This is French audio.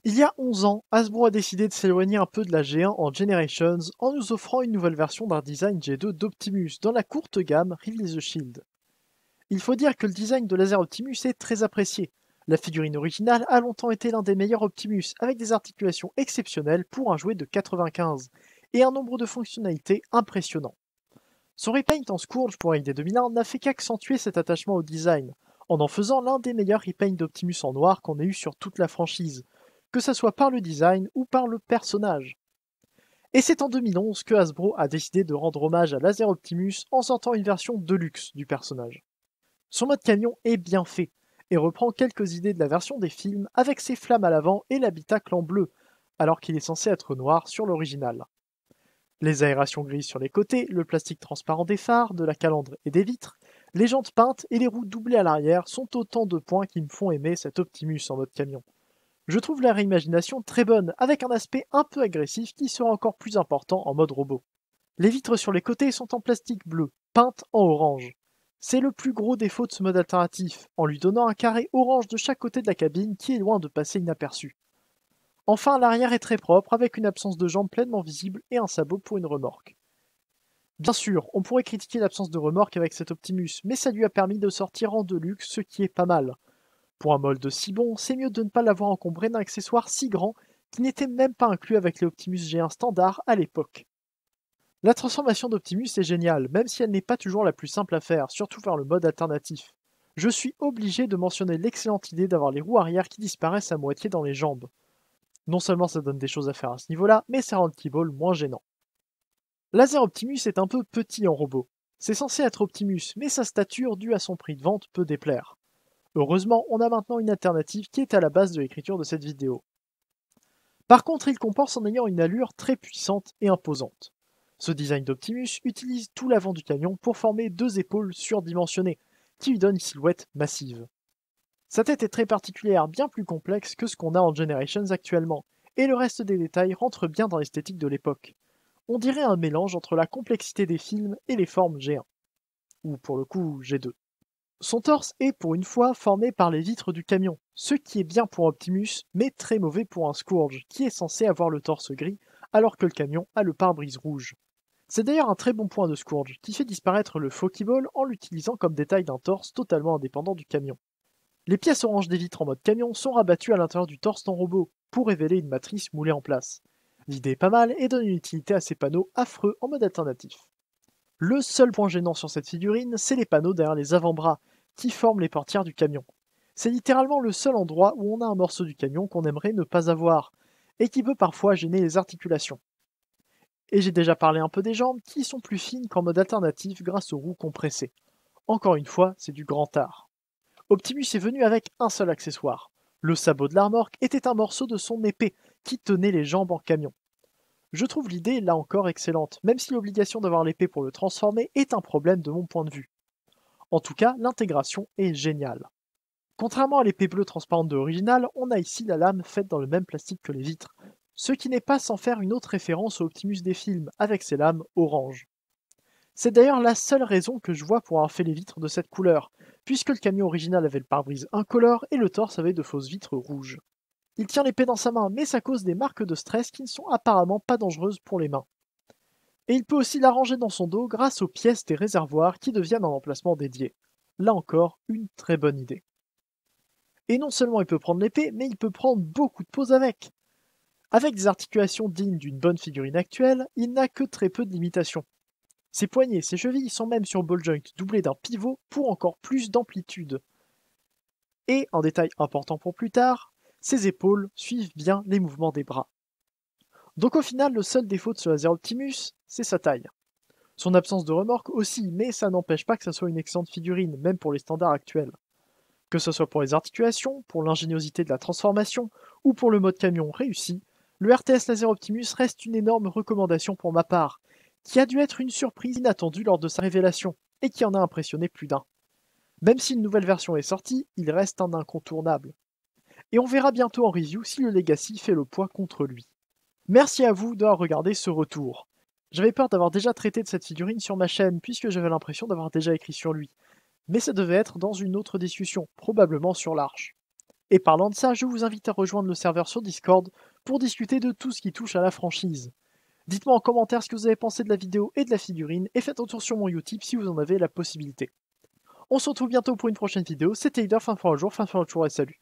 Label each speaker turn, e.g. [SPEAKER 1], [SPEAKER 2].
[SPEAKER 1] Il y a 11 ans, Hasbro a décidé de s'éloigner un peu de la G1 en Generations en nous offrant une nouvelle version d'un design G2 d'Optimus dans la courte gamme Reveal the Shield. Il faut dire que le design de Laser Optimus est très apprécié. La figurine originale a longtemps été l'un des meilleurs Optimus, avec des articulations exceptionnelles pour un jouet de 95, et un nombre de fonctionnalités impressionnant. Son repaint en Scourge pour AID 2001 n'a fait qu'accentuer cet attachement au design, en faisant l'un des meilleurs repaints d'Optimus en noir qu'on ait eu sur toute la franchise, que ce soit par le design ou par le personnage. Et c'est en 2011 que Hasbro a décidé de rendre hommage à Laser Optimus en sortant une version deluxe du personnage. Son mode camion est bien fait, et reprend quelques idées de la version des films avec ses flammes à l'avant et l'habitacle en bleu, alors qu'il est censé être noir sur l'original. Les aérations grises sur les côtés, le plastique transparent des phares, de la calandre et des vitres, les jantes peintes et les roues doublées à l'arrière sont autant de points qui me font aimer cet Optimus en mode camion. Je trouve la réimagination très bonne, avec un aspect un peu agressif qui sera encore plus important en mode robot. Les vitres sur les côtés sont en plastique bleu, peintes en orange. C'est le plus gros défaut de ce mode alternatif, en lui donnant un carré orange de chaque côté de la cabine qui est loin de passer inaperçu. Enfin, l'arrière est très propre, avec une absence de jambes pleinement visible et un sabot pour une remorque. Bien sûr, on pourrait critiquer l'absence de remorque avec cet Optimus, mais ça lui a permis de sortir en deluxe, ce qui est pas mal. Pour un molde si bon, c'est mieux de ne pas l'avoir encombré d'un accessoire si grand qui n'était même pas inclus avec les Optimus G1 standard à l'époque. La transformation d'Optimus est géniale, même si elle n'est pas toujours la plus simple à faire, surtout vers le mode alternatif. Je suis obligé de mentionner l'excellente idée d'avoir les roues arrière qui disparaissent à moitié dans les jambes. Non seulement ça donne des choses à faire à ce niveau-là, mais ça rend le T-Ball moins gênant. Laser Optimus est un peu petit en robot. C'est censé être Optimus, mais sa stature due à son prix de vente peut déplaire. Heureusement, on a maintenant une alternative qui est à la base de l'écriture de cette vidéo. Par contre, il compense en ayant une allure très puissante et imposante. Ce design d'Optimus utilise tout l'avant du camion pour former deux épaules surdimensionnées, qui lui donnent une silhouette massive. Sa tête est très particulière, bien plus complexe que ce qu'on a en Generations actuellement, et le reste des détails rentre bien dans l'esthétique de l'époque. On dirait un mélange entre la complexité des films et les formes G1, ou pour le coup G2. Son torse est pour une fois formé par les vitres du camion, ce qui est bien pour Optimus, mais très mauvais pour un Scourge, qui est censé avoir le torse gris, alors que le camion a le pare-brise rouge. C'est d'ailleurs un très bon point de Scourge, qui fait disparaître le Ball en l'utilisant comme détail d'un torse totalement indépendant du camion. Les pièces oranges des vitres en mode camion sont rabattues à l'intérieur du torse en robot, pour révéler une matrice moulée en place. L'idée est pas mal et donne une utilité à ces panneaux affreux en mode alternatif. Le seul point gênant sur cette figurine, c'est les panneaux derrière les avant-bras, qui forment les portières du camion. C'est littéralement le seul endroit où on a un morceau du camion qu'on aimerait ne pas avoir, et qui peut parfois gêner les articulations. Et j'ai déjà parlé un peu des jambes, qui sont plus fines qu'en mode alternatif grâce aux roues compressées. Encore une fois, c'est du grand art. Optimus est venu avec un seul accessoire. Le sabot de la remorque était un morceau de son épée, qui tenait les jambes en camion. Je trouve l'idée là encore excellente, même si l'obligation d'avoir l'épée pour le transformer est un problème de mon point de vue. En tout cas, l'intégration est géniale. Contrairement à l'épée bleue transparente de l'original, on a ici la lame faite dans le même plastique que les vitres, ce qui n'est pas sans faire une autre référence au Optimus des films, avec ses lames orange. C'est d'ailleurs la seule raison que je vois pour avoir fait les vitres de cette couleur, puisque le camion original avait le pare-brise incolore et le torse avait de fausses vitres rouges. Il tient l'épée dans sa main, mais ça cause des marques de stress qui ne sont apparemment pas dangereuses pour les mains. Et il peut aussi la ranger dans son dos grâce aux pièces des réservoirs qui deviennent un emplacement dédié. Là encore, une très bonne idée. Et non seulement il peut prendre l'épée, mais il peut prendre beaucoup de poses avec. Avec des articulations dignes d'une bonne figurine actuelle, il n'a que très peu de limitations. Ses poignets, ses chevilles sont même sur ball joint doublés d'un pivot pour encore plus d'amplitude. Et, un détail important pour plus tard, ses épaules suivent bien les mouvements des bras. Donc au final, le seul défaut de ce Laser Optimus, c'est sa taille. Son absence de remorque aussi, mais ça n'empêche pas que ça soit une excellente figurine, même pour les standards actuels. Que ce soit pour les articulations, pour l'ingéniosité de la transformation, ou pour le mode camion réussi, le RTS Laser Optimus reste une énorme recommandation pour ma part, qui a dû être une surprise inattendue lors de sa révélation, et qui en a impressionné plus d'un. Même si une nouvelle version est sortie, il reste un incontournable. Et on verra bientôt en review si le Legacy fait le poids contre lui. Merci à vous d'avoir regardé ce retour. J'avais peur d'avoir déjà traité de cette figurine sur ma chaîne, puisque j'avais l'impression d'avoir déjà écrit sur lui. Mais ça devait être dans une autre discussion, probablement sur l'Arche. Et parlant de ça, je vous invite à rejoindre le serveur sur Discord pour discuter de tout ce qui touche à la franchise. Dites-moi en commentaire ce que vous avez pensé de la vidéo et de la figurine, et faites un tour sur mon Utip si vous en avez la possibilité. On se retrouve bientôt pour une prochaine vidéo, c'était Leader, fin de jour et salut.